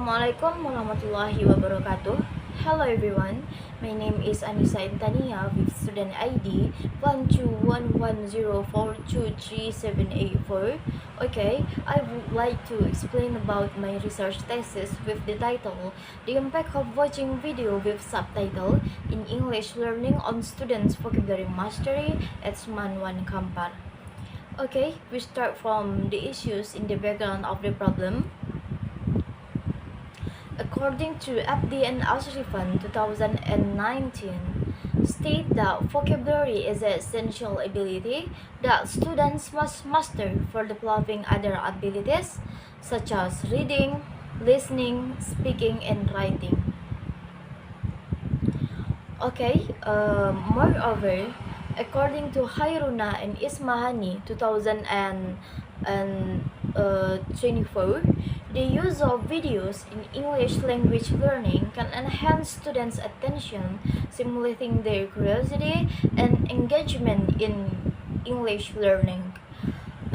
Assalamualaikum warahmatullahi wabarakatuh. Hello everyone, my name is Anisa Intania with student ID 12110423784. Okay, I would like to explain about my research thesis with the title The Impact of Watching Video with Subtitle in English Learning on Students' Vocabulary Mastery at SMAN 1 Kampar. Okay, we start from the issues in the background of the problem. According to FD and Ashrifan 2019, state that vocabulary is an essential ability that students must master for developing other abilities such as reading, listening, speaking, and writing. Okay, moreover, according to Hairuna and Ismahani 2024, the use of videos in English language learning can enhance students' attention, stimulating their curiosity and engagement in English learning.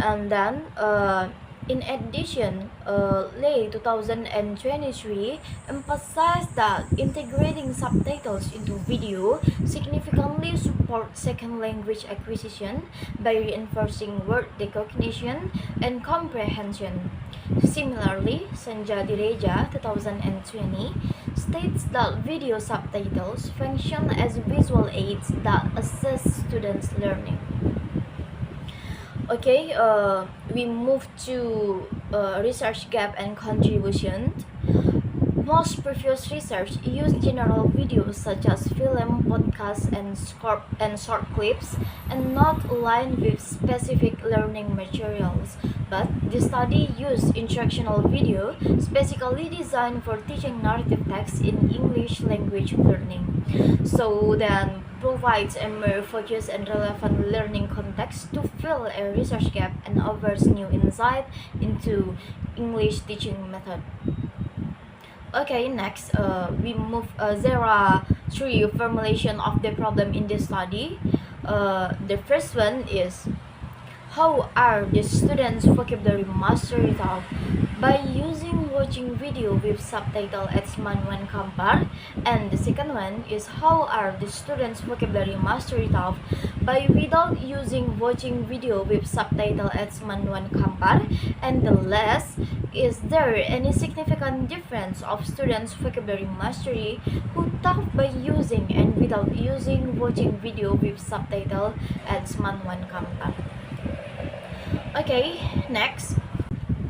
And then, in addition, Lay 2023 emphasized that integrating subtitles into video significantly supports second language acquisition by reinforcing word recognition and comprehension. Similarly, Sanja Direja 2020 states that video subtitles function as visual aids that assist students' learning. Okay, we move to research gap and contribution. Most previous research used general videos such as film, podcasts, and short clips, and not aligned with specific learning materials. But the study used instructional video specifically designed for teaching narrative text in English language learning. So then provides a more focused and relevant learning context to fill a research gap and offers new insight into English teaching method. Okay, next, we move. There are three formulation of the problem in this study. The first one is, how are the students' vocabulary mastery taught? By using watching video with subtitle at SMAN 1 Kampar. And the second one is, how are the students' vocabulary mastery taught? By without using watching video with subtitle at SMAN 1 Kampar. And the last, is there any significant difference of students' vocabulary mastery who taught by using and without using watching video with subtitle at SMAN 1 Kampar? Okay, next.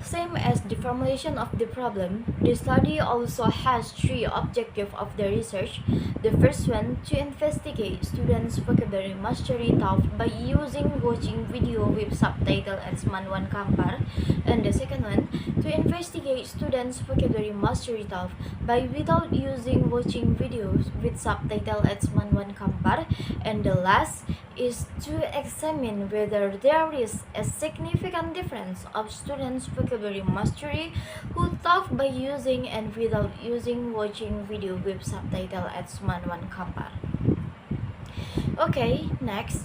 Same as the formulation of the problem, the study also has three objectives of the research. The first one, to investigate students' vocabulary mastery taught by using watching video with subtitle at SMAN 1 Kampar. And the second one, to investigate students' vocabulary mastery taught by without using watching videos with subtitle at SMAN 1 Kampar. And the last is to examine whether there is a significant difference of students' vocabulary mastery who taught by using and without using watching video with subtitle at SMAN 1 Kampar. Okay, next.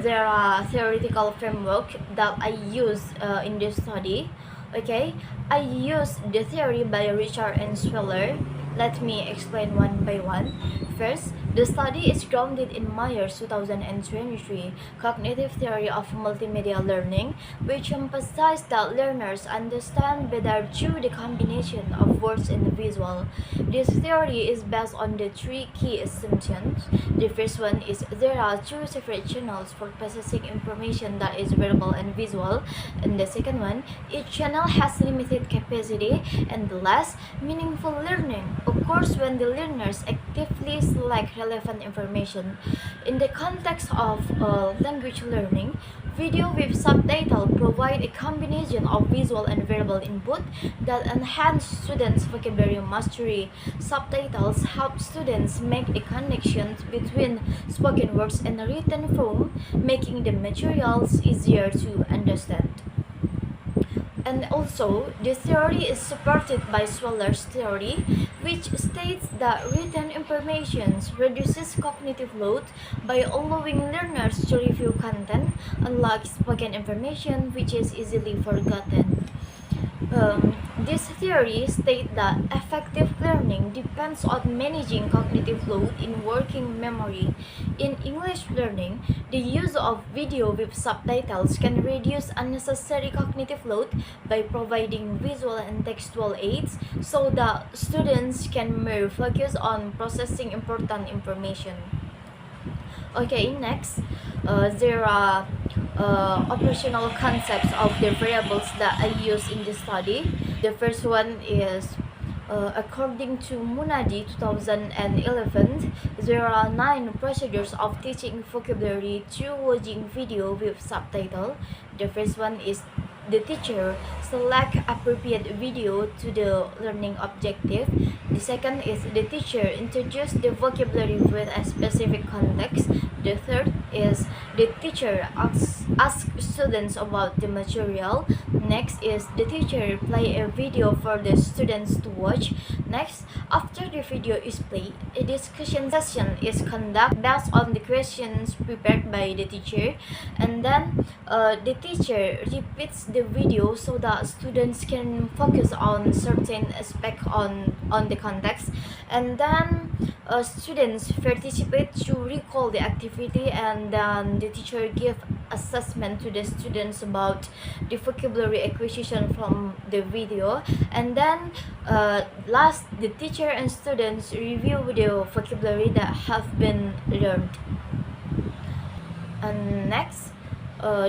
There are theoretical framework that I use in this study. Okay, I use the theory by Richard and Schweller. Let me explain one by one. First, the study is grounded in Myers 2023 cognitive theory of multimedia learning, which emphasized that learners understand better through the combination of words and visual. This theory is based on the three key assumptions. The first one is there are two separate channels for processing information that is verbal and visual. And the second one, each channel has limited capacity. And the last, meaningful learning occurs when the learners actively select relevant information. In the context of language learning, video with subtitle provide a combination of visual and verbal input that enhance students' vocabulary mastery. Subtitles help students make a connection between spoken words and written form, making the materials easier to understand. And also, the theory is supported by Schweller's theory, which states that written information reduces cognitive load by allowing learners to review content, unlike spoken information, which is easily forgotten. This theory states that effective learning depends on managing cognitive load in working memory. In English learning, the use of video with subtitles can reduce unnecessary cognitive load by providing visual and textual aids so that students can more focus on processing important information. Okay, next, there are operational concepts of the variables that I use in this study. The first one is according to Munadi 2011, there are 9 procedures of teaching vocabulary through watching video with subtitle. The first one is the teacher select appropriate video to the learning objective. The second is the teacher introduce the vocabulary with a specific context. The third is the teacher ask students about the material. Next is the teacher play a video for the students to watch. Next, after the video is played, a discussion session is conducted based on the questions prepared by the teacher, and then the teacher repeats the video so that students can focus on certain aspect on the context, and then students participate to recall the activity, and then the teacher give assessment to the students about the vocabulary acquisition from the video, and then last the teacher and students review the vocabulary that have been learned. And next,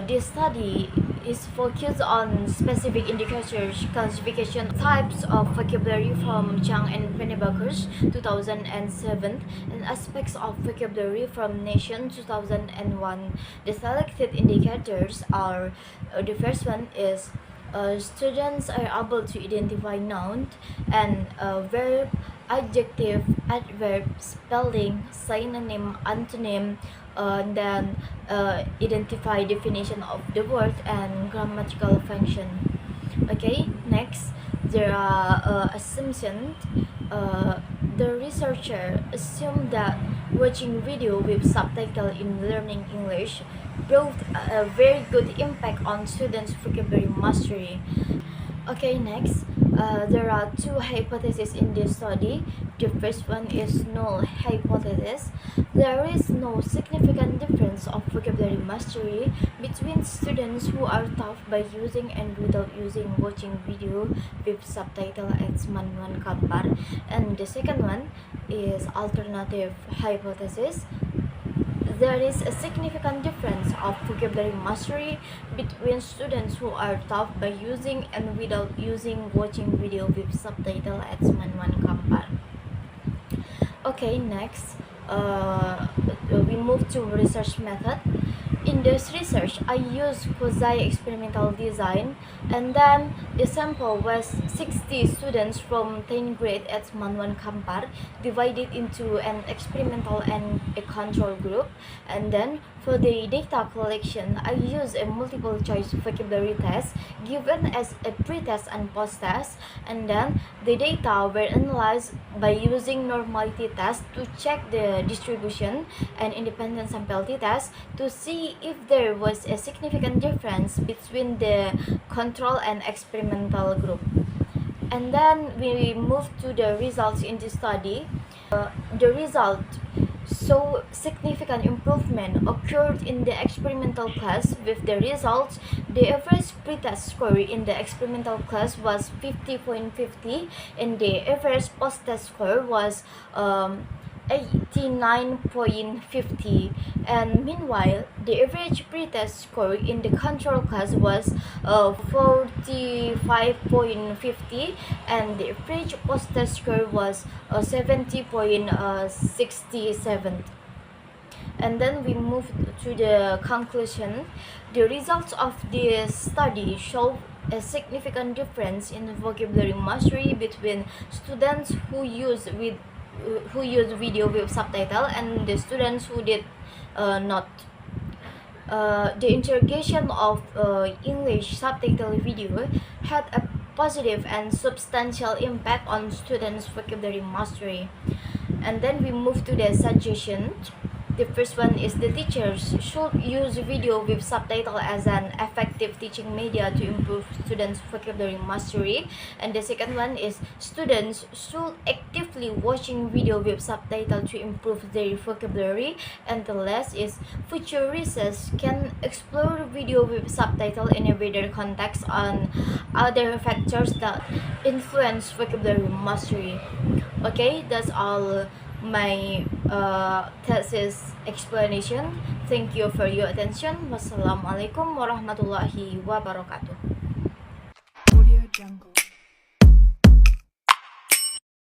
this study is focused on specific indicators classification types of vocabulary from Chang and Pennebaker's 2007 and aspects of vocabulary from Nation 2001. The selected indicators are the first one is students are able to identify noun and verb, adjective, adverb, spelling, synonym, antonym, then identify definition of the word and grammatical function. Okay, next, there are assumptions. The researcher assumed that watching video with subtitle in learning English proved a very good impact on students' vocabulary mastery. Okay, next, there are 2 hypotheses in this study. The first one is null hypothesis. There is no significant difference of vocabulary mastery between students who are taught by using and without using watching video with subtitle at SMAN 1 Kampar. And the second one is alternative hypothesis. There is a significant difference of vocabulary mastery between students who are taught by using and without using watching video with subtitle at SMAN 1 Kampar. Okay, next, we move to research method. In this research, I used quasi-experimental design, and then the sample was 60 students from 10th grade at SMAN 1 Kampar, divided into an experimental and a control group. And then for the data collection, I used a multiple choice vocabulary test given as a pre-test and post-test, and then the data were analyzed by using normality test to check the distribution and independent sample t-test to see if there was a significant difference between the control and experimental group. And then we move to the results in this study. The result show significant improvement occurred in the experimental class. With the results, the average pretest score in the experimental class was 50.50 and the average post-test score was 89.50, and meanwhile the average pretest score in the control class was 45.50 and the average post-test score was 70.67. And then we move to the conclusion. The results of this study show a significant difference in vocabulary mastery between students who use video with subtitle and the students who did not. The interrogation of English subtitle video had a positive and substantial impact on students' vocabulary mastery. And then we move to the suggestion. The first one is the teachers should use video with subtitle as an effective teaching media to improve students' vocabulary mastery. And the second one is students should actively watching video with subtitle to improve their vocabulary. And the last is future research can explore video with subtitle in a wider context on other factors that influence vocabulary mastery. Okay, that's all my thesis explanation. Thank you for your attention. Wassalamualaikum warahmatullahi wabarakatuh.